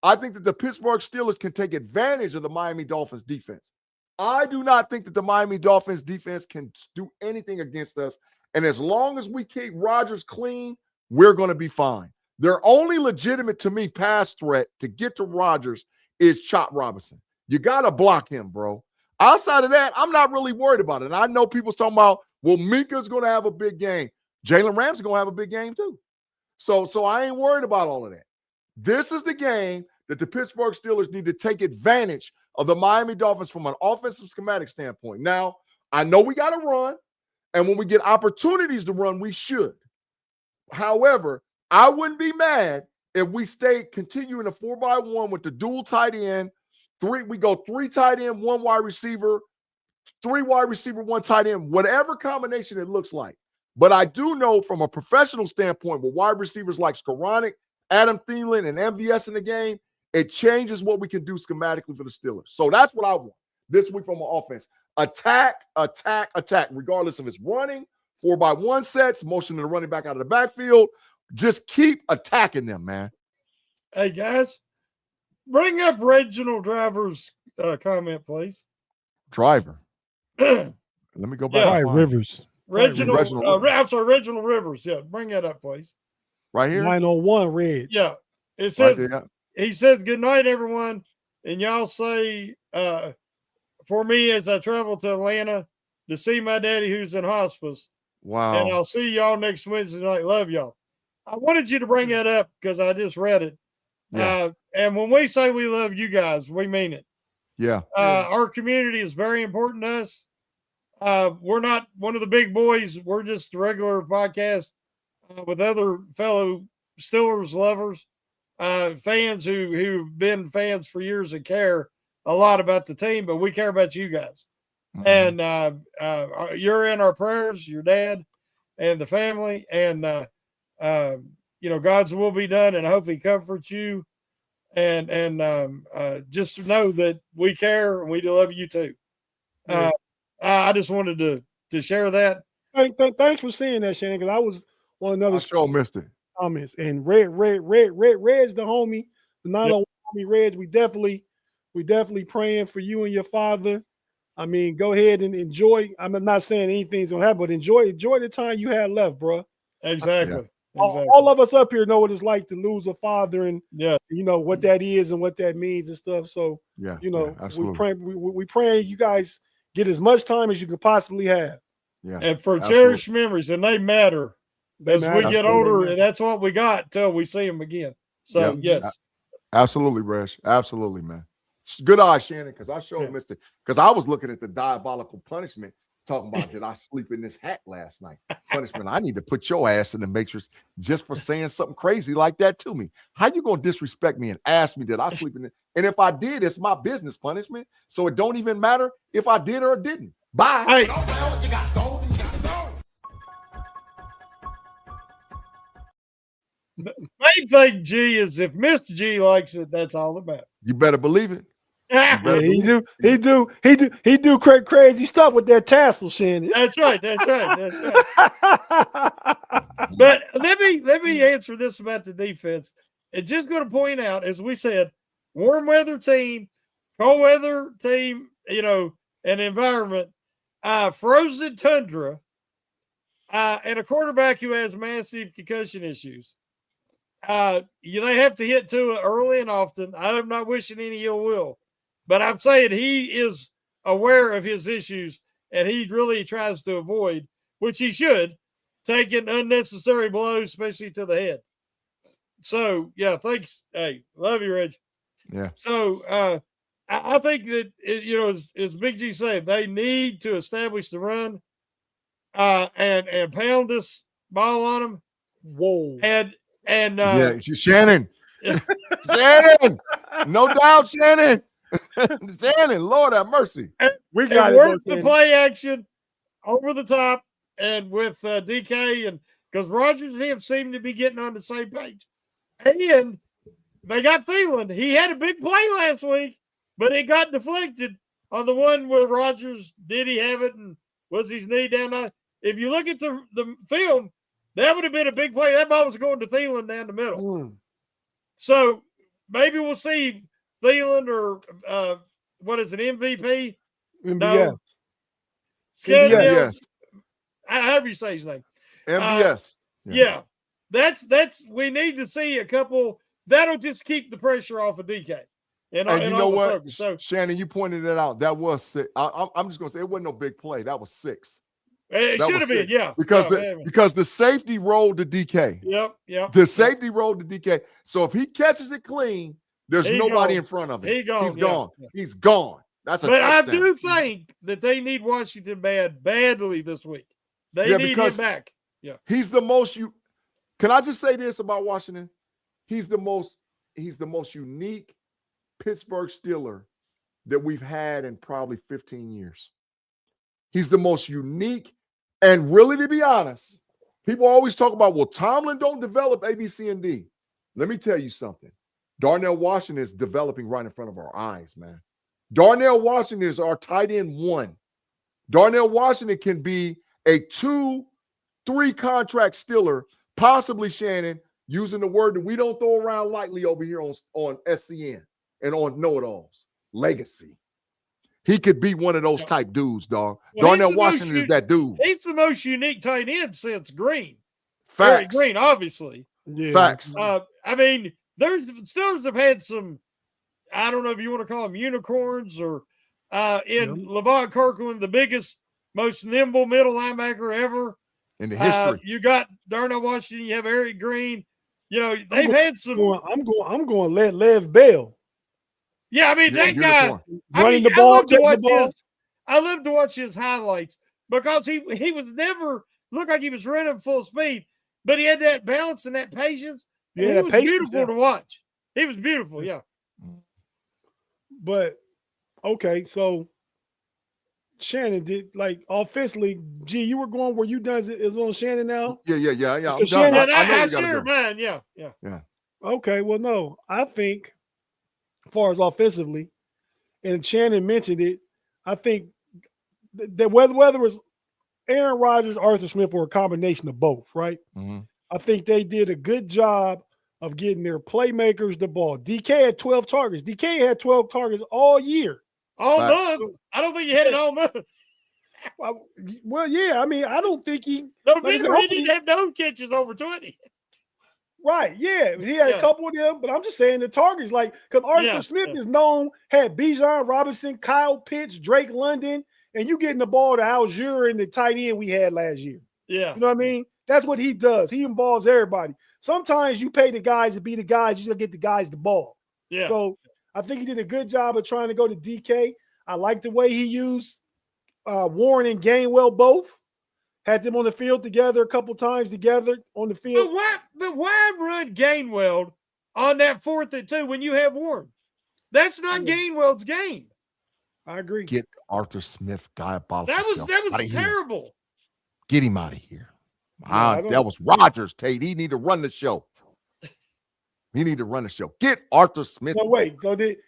I think that the Pittsburgh Steelers can take advantage of the Miami Dolphins defense. I do not think that the Miami Dolphins defense can do anything against us. And as long as we keep Rodgers clean, we're going to be fine. Their only legitimate, to me, pass threat to get to Rodgers is Chop Robinson. You got to block him, bro. Outside of that, I'm not really worried about it. And I know people's talking about, well, Minka's going to have a big game. Jalen Ramsey's going to have a big game too. So I ain't worried about all of that. This is the game that the Pittsburgh Steelers need to take advantage of the Miami Dolphins from an offensive schematic standpoint. Now, I know we got to run, and when we get opportunities to run, we should. However, I wouldn't be mad if we stay continuing a 4x1 with the dual tight end. We go 3 tight end, 1 wide receiver, 3 wide receiver, 1 tight end, whatever combination it looks like. But I do know from a professional standpoint, with wide receivers like Skoranek, Adam Thielen, and MVS in the game, it changes what we can do schematically for the Steelers. So that's what I want this week from an offense. Attack, attack, attack, regardless if it's running, 4x1 sets, motioning the running back out of the backfield. Just keep attacking them, man. Hey, guys, bring up Reginald Driver's comment, please. Driver. Let me go back. Right, Rivers. Reginald Reginald Rivers. Yeah, bring that up, please. Right here? 901 Red. Yeah. It says, right he says, good night, everyone. And y'all say, for me, as I travel to Atlanta to see my daddy who's in hospice. Wow. And I'll see y'all next Wednesday night. Love y'all. I wanted you to bring that up because I just read it. Yeah. And when we say we love you guys, we mean it. Yeah. Our community is very important to us. We're not one of the big boys. We're just a regular podcast with other fellow Steelers lovers, fans who've been fans for years and care a lot about the team, but we care about you guys. Mm-hmm. And you're in our prayers, your dad and the family, and God's will be done, and I hope he comforts you. And just know that we care and we love you too. I just wanted to share that. Thanks for saying that, Shannon, because I was on another show missed it. Comments, and Red's the homie, the 901 homie Reg. We definitely praying for you and your father. I mean, go ahead and enjoy. I'm not saying anything's gonna happen, but enjoy the time you had left, bro. Exactly. All of us up here know what it's like to lose a father, and what that is and what that means and stuff. So we praying you guys get as much time as you could possibly have. Yeah. And for cherished memories, and they matter. As we get older, and that's what we got till we see them again. So yes. Absolutely, Resh. Absolutely, man. Good eye, Shannon, because I sure missed it. Because I was looking at the diabolical punishment, talking about did I sleep in this hat last night? Punishment. I need to put your ass in the matrix just for saying something crazy like that to me. How you gonna disrespect me and ask me did I sleep in it? And if I did, it's my business punishment. So it don't even matter if I did or didn't. Bye. Hey. The main thing, G, is if Mr. G likes it, that's all that matters. You better believe it. He do crazy stuff with that tassel, Shannon. That's right. But let me answer this about the defense. And just going to point out, as we said, warm weather team, cold weather team, an environment, frozen tundra, and a quarterback who has massive concussion issues. They have to hit to it early and often. I'm not wishing any ill will, but I'm saying he is aware of his issues, and he really tries to avoid, which he should, taking unnecessary blows, especially to the head. So, thanks. Hey, love you, Reg. Yeah. So, I think that, as Big G said, they need to establish the run and pound this ball on them. Whoa. And And yeah, Shannon. Shannon, no doubt, Shannon. Shannon, Lord have mercy. We got work it, the play action over the top and with DK, and because Rodgers and him seem to be getting on the same page. And they got Thielen. He had a big play last week, but it got deflected on the one where Rodgers, did he have it, and was his knee down? If you look at the film, that would have been a big play. That ball was going to Thielen down the middle. So maybe we'll see Thielen or what is it, MVP? MVS. No. MVS. However you say his name. MVS. Yeah. That's we need to see a couple. That'll just keep the pressure off of DK. And you know what? So, Shannon, you pointed it out. That was 6. I'm just going to say it wasn't no big play. That was 6. It should have been, yeah. Because the safety rolled to DK. Yep. The safety rolled to DK. So if he catches it clean, there's nobody in front of him. He's gone. Yeah. He's gone. That's a But touchdown. I do think that they need Washington badly this week. They need him back. Yeah. He's the most Can I just say this about Washington? He's the most unique Pittsburgh Steeler that we've had in probably 15 years. He's the most unique. And really, to be honest, people always talk about, well, Tomlin don't develop A, B, C, and D. Let me tell you something. Darnell Washington is developing right in front of our eyes, man. Darnell Washington is our tight end 1. Darnell Washington can be a 2-3 contract Steeler, possibly, Shannon, using the word that we don't throw around lightly over here on SCN and on KnoItAllz, legacy. He could be one of those type dudes, dog. Well, Darnell Washington is that dude. He's the most unique tight end since Green. Facts. Green, obviously. Yeah. Facts. I mean, there's Steelers have had some, I don't know if you want to call them unicorns or Levon Kirkland, the biggest, most nimble middle linebacker ever in the history. You got Darnell Washington, you have Eric Green. You know, they've had some. I'm going to let Lev Bell. Yeah, I mean, that guy running the ball, I love to watch his highlights because he was never looked like he was running full speed, but he had that balance and that patience. Yeah, he was beautiful to watch. He was beautiful, yeah. But okay, so Shannon did like offensively. G, you were going where you done is on Shannon now. Yeah. So Shannon, I sure, man, yeah. Okay, well, no, I think. As far as offensively, and Shannon mentioned it, I think that whether it was Aaron Rodgers, Arthur Smith, or a combination of both, right? Mm-hmm. I think they did a good job of getting their playmakers the ball. DK had 12 targets. DK had 12 targets all year. All month. I don't think he had it all month. Well, yeah. I mean, I don't think he. No, he didn't have no catches over 20. Right, yeah, he had a couple of them, but I'm just saying the targets, like, because Arthur Smith is known, had Bijan Robinson, Kyle Pitts, Drake London, and you getting the ball to Algier and the tight end we had last year. Yeah. You know what I mean? That's what he does. He involves everybody. Sometimes you pay the guys to be the guys, you don't get the guys the ball. Yeah. So I think he did a good job of trying to go to DK. I like the way he used Warren and Gainwell both. Had them on the field together a couple times together on the field. But why run Gainwell on that 4th and 2 when you have Warren? That's not Gainwell's game. I agree. Get Arthur Smith diabolical. That was terrible. Here. Get him out of here. That was Rodgers, Tate. He need to run the show. Get Arthur Smith. So wait. So did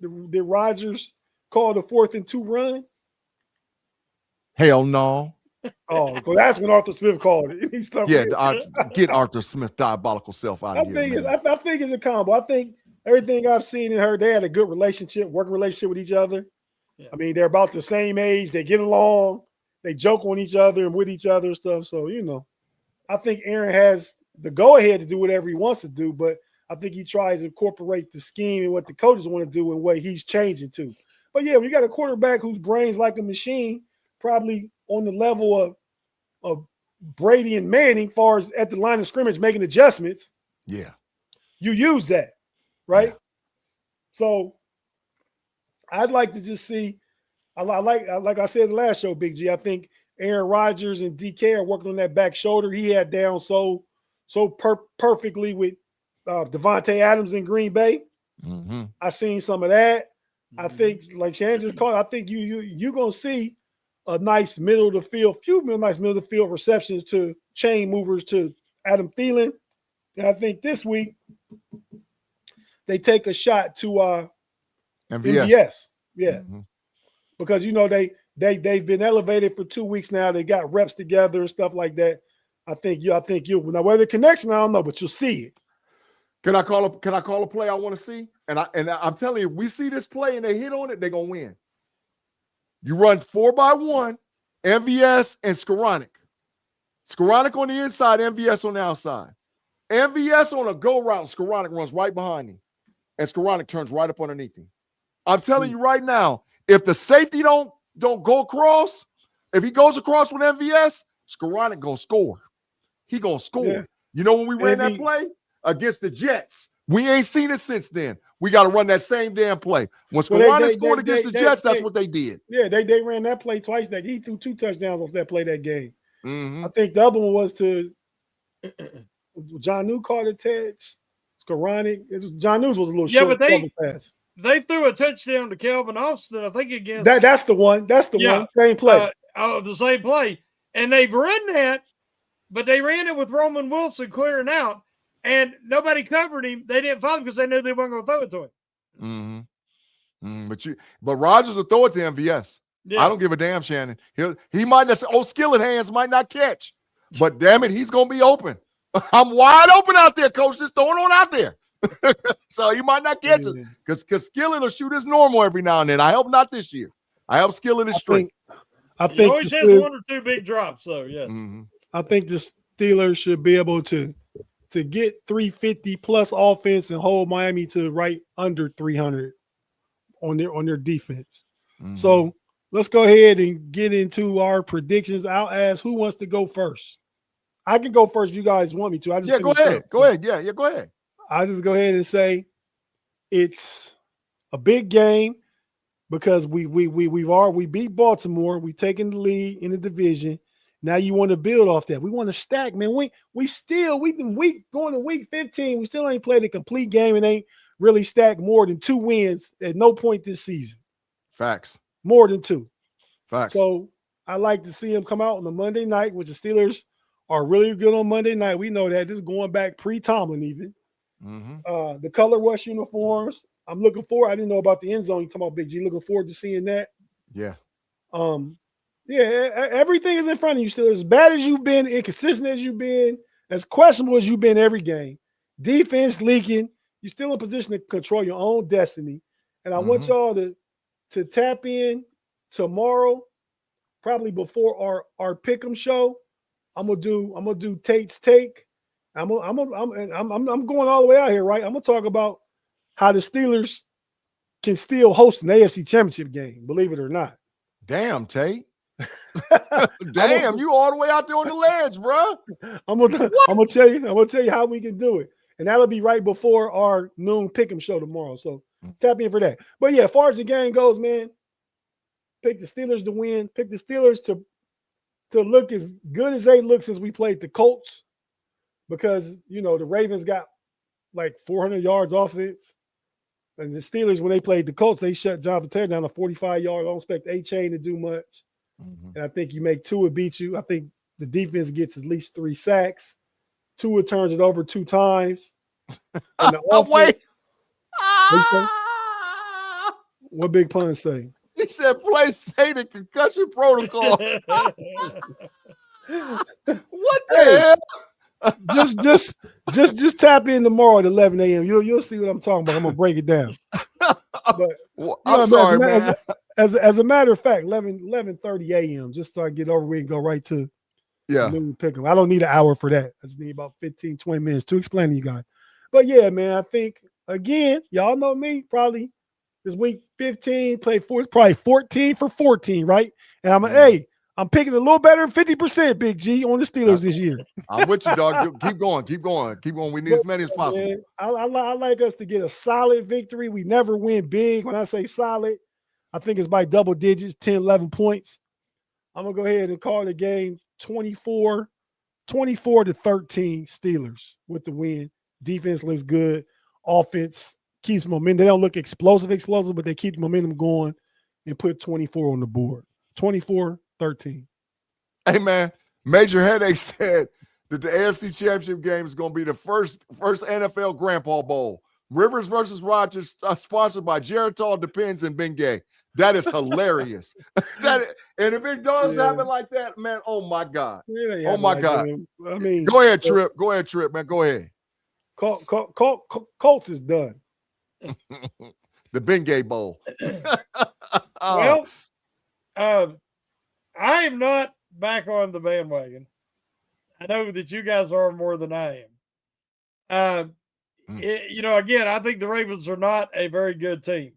Rodgers call the 4th and 2 run? Hell no. Oh, so that's when Arthur Smith called it. Get Arthur Smith diabolical self out of here. I think it's a combo. I think everything I've seen and heard, they had a good working relationship with each other. Yeah. I mean, they're about the same age. They get along. They joke on each other and with each other and stuff. So, I think Aaron has the go-ahead to do whatever he wants to do, but I think he tries to incorporate the scheme and what the coaches want to do and what he's changing to. But, yeah, when you got a quarterback whose brain's like a machine, probably on the level of Brady and Manning, far as at the line of scrimmage making adjustments. Yeah. You use that, right? Yeah. So I'd like to just see, like I said in the last show, Big G, I think Aaron Rodgers and DK are working on that back shoulder. He had down so perfectly with Devontae Adams in Green Bay. Mm-hmm. I seen some of that. I think, like Shannon just called, I think you're gonna see a nice middle of the field, nice middle of the field receptions to chain movers to Adam Thielen. And I think this week they take a shot to MVS. Yeah. Mm-hmm. Because they've been elevated for 2 weeks now. They got reps together and stuff like that. I think you now whether connection, I don't know, but you'll see it. Can I call a play I want to see? And I'm telling you, if we see this play and they hit on it, they're gonna win. You run 4x1, MVS and Skoranek. Skoranek on the inside, MVS on the outside. MVS on a go route, Skoranek runs right behind him. And Skoranek turns right up underneath him. I'm telling you right now, if the safety don't go across, if he goes across with MVS, Skoranek gonna score. He gonna score. Yeah. You know when we ran that play against the Jets, we ain't seen it since then. We got to run that same damn play. When Skoranek scored against the Jets, that's what they did. Yeah, they ran that play twice. He threw 2 touchdowns off that play that game. Mm-hmm. I think the other one was to John New caught it, Tate. Skoranek. John News was a little short double pass. They threw a touchdown to Calvin Austin, I think, against that's the one. That's the one. Same play. The same play. And they've run that, but they ran it with Roman Wilson clearing out, and nobody covered him. They didn't follow him because they knew they weren't going to throw it to him. Mm-hmm. But Rodgers will throw it to MVS. Yeah. I don't give a damn, Shannon. He might not say, skillet hands might not catch, but damn it, he's going to be open. I'm wide open out there, coach. Just throwing on out there. So you might not catch it because Skillet will shoot his normal every now and then. I hope not this year. I hope Skillet is straight. I think he always has 1 or 2 big drops, so yes. Mm-hmm. I think the Steelers should be able to get 350 plus offense and hold Miami to right under 300 on their defense. Mm-hmm. So let's go ahead and get into our predictions. I'll ask who wants to go first. I can go first if you guys want me to. Go ahead. Go ahead. Yeah, go ahead. I'll just go ahead and say it's a big game because we beat Baltimore. We taking the lead in the division. Now you want to build off that. We want to stack, man. We've been going to week 15. We still ain't played a complete game and ain't really stacked more than 2 wins at no point this season. Facts. More than 2. Facts. So I like to see them come out on the Monday night, which the Steelers are really good on Monday night. We know that. This is going back pre-Tomlin even. Mm-hmm. The color rush uniforms. I'm looking forward. I didn't know about the end zone. You talking about Big G? Looking forward to seeing that. Yeah. Everything is in front of you still. As bad as you've been, inconsistent as you've been, as questionable as you've been every game. Defense leaking. You're still in position to control your own destiny. And I want y'all to tap in tomorrow, probably before our pick'em show. I'm gonna do Tate's take. I'm going all the way out here, right? I'm gonna talk about how the Steelers can still host an AFC Championship game, believe it or not. Damn, Tate. Damn, you all the way out there on the ledge, bro. I'm gonna tell you how we can do it, and that'll be right before our noon pick'em show tomorrow. So tap in for that. But yeah, as far as the game goes, man, pick the Steelers to win. Pick the Steelers to look as good as they look since we played the Colts. Because, the Ravens got like 400 yards offense. And the Steelers, when they played the Colts, they shut Jonathan Taylor down to 45 yards. I don't expect A-Chain to do much. Mm-hmm. And I think you make Tua beat you. I think the defense gets at least 3 sacks. Tua turns it over 2 times. And the offense, what Big Pun say? He said, play Satan concussion protocol. What the hell? Just tap in tomorrow at 11 a.m. You'll see what I'm talking about. I'm gonna break it down. But I'm sorry, man. As a matter of fact, 11:30 a.m. just so I get over with and go right to noon pick 'em. I don't need an hour for that. I just need about 15, 20 minutes to explain to you guys. But yeah, man, I think again, y'all know me. Probably this week 15 play for probably 14 for 14, right? And I'm picking a little better than 50%, Big G, on the Steelers this year. I'm with you, dog. Keep going. We need as many as possible. Man, I like us to get a solid victory. We never win big. When I say solid, I think it's by double digits, 10, 11 points. I'm going to go ahead and call the game 24-14 24-13 Steelers with the win. Defense looks good. Offense keeps momentum. They don't look explosive, but they keep the momentum going and put 24 on the board. 24-13. Hey, man, Major Headache said that the AFC Championship game is going to be the first NFL Grandpa Bowl. Rivers versus Rodgers, sponsored by Geritol, Depends, and Bengay. That is hilarious. And if it does happen like that, man, oh my God. Oh my God. That. I mean, go ahead, Trip. Go ahead, Trip, man. Go ahead. Colts is done. The Bengay Bowl. Well, I am not back on the bandwagon. I know that you guys are more than I am. Again, I think the Ravens are not a very good team.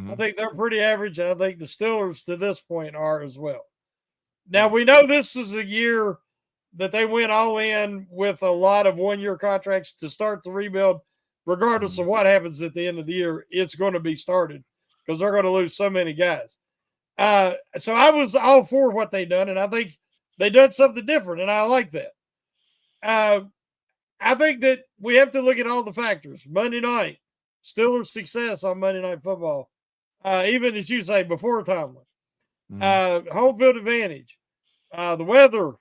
I think they're pretty average. I think the Steelers to this point are as well. Now, we know this is a year that they went all in with a lot of one-year contracts to start the rebuild. Regardless of what happens at the end of the year, it's going to be started because they're going to lose so many guys. So I was all for what they done, and I think they done something different, and I like that. I think that we have to look at all the factors. Monday night, Steelers' success on Monday Night Football, even as you say, before Tomlin. Home field advantage. The weather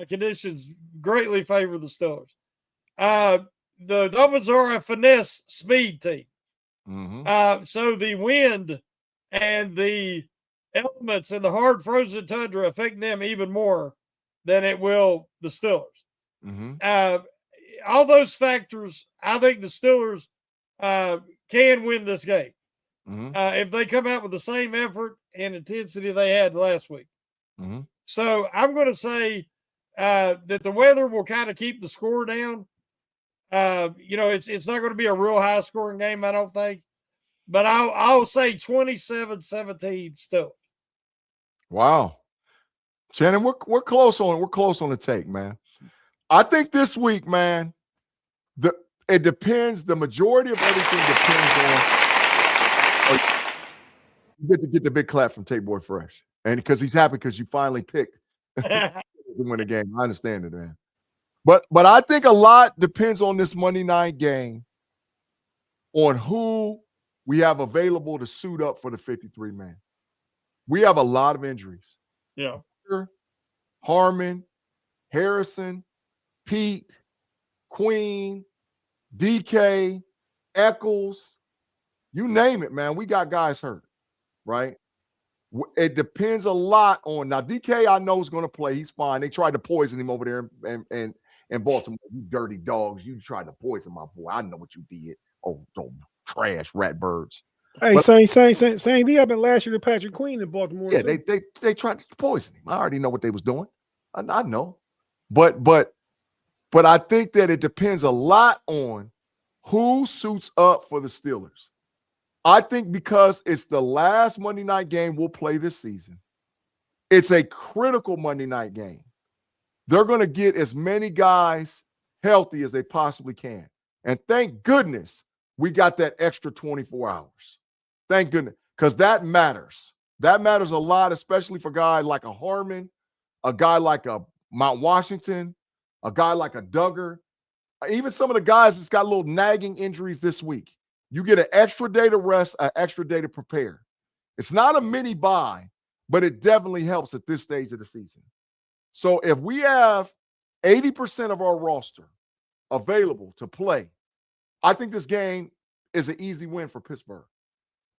conditions greatly favor the Steelers. The Dolphins are a finesse speed team. So the wind and the elements and the hard frozen tundra affect them even more than it will the Steelers. All those factors, I think the Steelers can win this game if they come out with the same effort and intensity they had last week. So I'm going to say that the weather will kind of keep the score down. It's not going to be a real high scoring game, I don't think. But I'll say 27-17 still. Wow. Shannon, we're close on the take, man. I think this week, man, it depends. The majority of everything depends on. You get to get the big clap from Tate Boy Fresh, and because he's happy because you finally picked to win the game. I understand it, man. But I think a lot depends on this Monday night game on who we have available to suit up for the 53-man. We have a lot of injuries. Yeah. Harmon, Harrison, Pete, Queen, DK, Eccles, you name it, man. We got guys hurt, right? It depends a lot on. Now, DK, I know is going to play. He's fine. They tried to poison him over there in Baltimore. You dirty dogs. You tried to poison my boy. I know what you did. Oh, trash rat birds. Hey, same thing happened last year to Patrick Queen in Baltimore. Yeah, they tried to poison him. I already know what they was doing. I know. But I think that it depends a lot on who suits up for the Steelers. I think because it's the last Monday night game we'll play this season, it's a critical Monday night game. They're going to get as many guys healthy as they possibly can. And thank goodness we got that extra 24 hours. Thank goodness, because that matters. That matters a lot, especially for a guy like a Harmon, a guy like a Mount Washington, a guy like a Duggar, even some of the guys that's got little nagging injuries this week. You get an extra day to rest, an extra day to prepare. It's not a mini bye, but it definitely helps at this stage of the season. So if we have 80% of our roster available to play, I think this game is an easy win for Pittsburgh.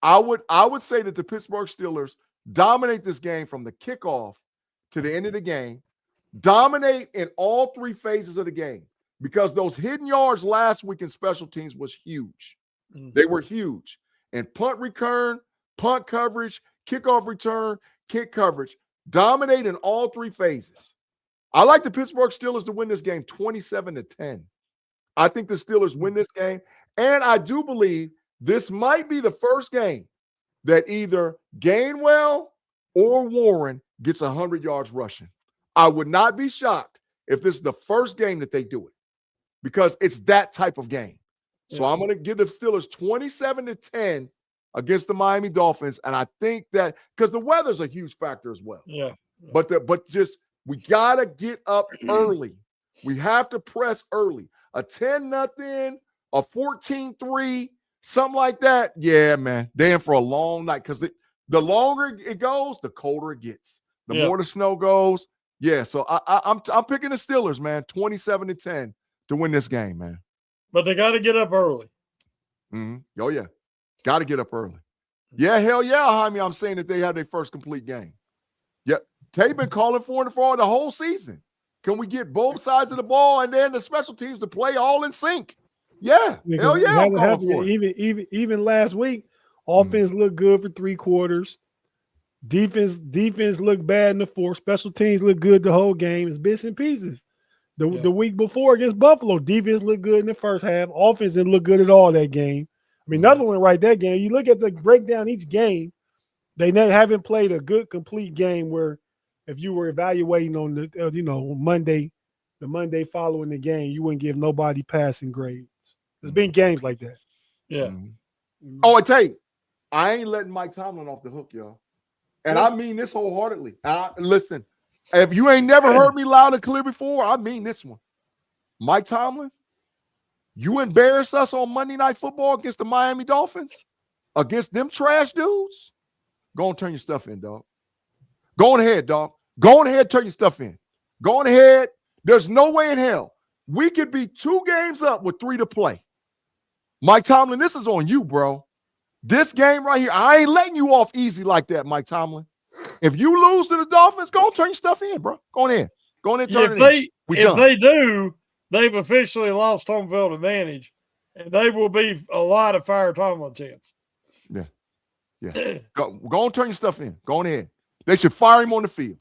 I would say that the Pittsburgh Steelers dominate this game from the kickoff to the end of the game, dominate in all three phases of the game, because those hidden yards last week in special teams was huge. They were huge. And punt return, punt coverage, kickoff return, kick coverage, dominate in all three phases. I like the Pittsburgh Steelers to win this game 27-10. I think the Steelers win this game. And I do believe this might be the first game that either Gainwell or Warren gets 100 yards rushing. I would not be shocked if this is the first game that they do it, because it's that type of game. So I'm going to give the Steelers 27-10 against the Miami Dolphins. And I think that because the weather's a huge factor as well. Yeah. But just we got to get up early We have to press early. A 10-0, a 14-3, something like that. Yeah, man. They're in for a long night because the longer it goes, the colder it gets. The more the snow goes. Yeah, so I'm picking the Steelers, man, 27-10 to win this game, man. But they got to get up early. Mm-hmm. Oh, yeah. Got to get up early. Yeah, hell yeah, Jaime, I'm saying that they have their first complete game. Yeah, Tate been calling for it for the whole season. Can we get both sides of the ball and then the special teams to play all in sync? Yeah, hell yeah, I'm calling for it. Even last week, offense looked good for 3 quarters. Defense looked bad in the 4th. Special teams looked good the whole game. It's bits and pieces. The week before against Buffalo, defense looked good in the first half. Offense didn't look good at all that game. I mean, nothing went right that game. You look at the breakdown each game, they haven't played a good complete game where if you were evaluating on the Monday following the game, you wouldn't give nobody passing grades. There's been games like that. Yeah. Mm-hmm. Oh, I tell you, I ain't letting Mike Tomlin off the hook, y'all. And I mean this wholeheartedly. Listen, if you ain't never heard me loud and clear before, I mean this one. Mike Tomlin, you embarrass us on Monday Night Football against the Miami Dolphins, against them trash dudes, go and turn your stuff in, dog. Go on ahead, dog. Go on ahead, turn your stuff in. Go on ahead. There's no way in hell we could be 2 games up with 3 to play. Mike Tomlin, this is on you, bro. This game right here, I ain't letting you off easy like that, Mike Tomlin. If you lose to the Dolphins, go and turn your stuff in, bro. Go on in. Go on in and turn it in. If they do, they've officially lost home field advantage, and they will be a lot of fire Tomlin chance. Yeah. Go and turn your stuff in. Go on ahead. They should fire him on the field.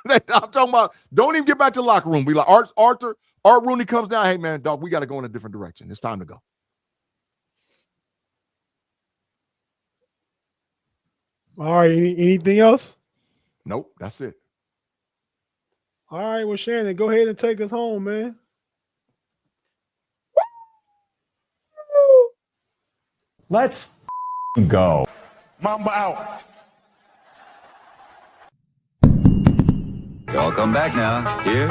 I'm talking about, don't even get back to the locker room. Be like, Art Rooney comes down. Hey, man, dog, we got to go in a different direction. It's time to go. All right. Anything else? Nope. That's it. All right. Well, Shannon, go ahead and take us home, man. Let's go. Mamba out. Y'all come back now. Here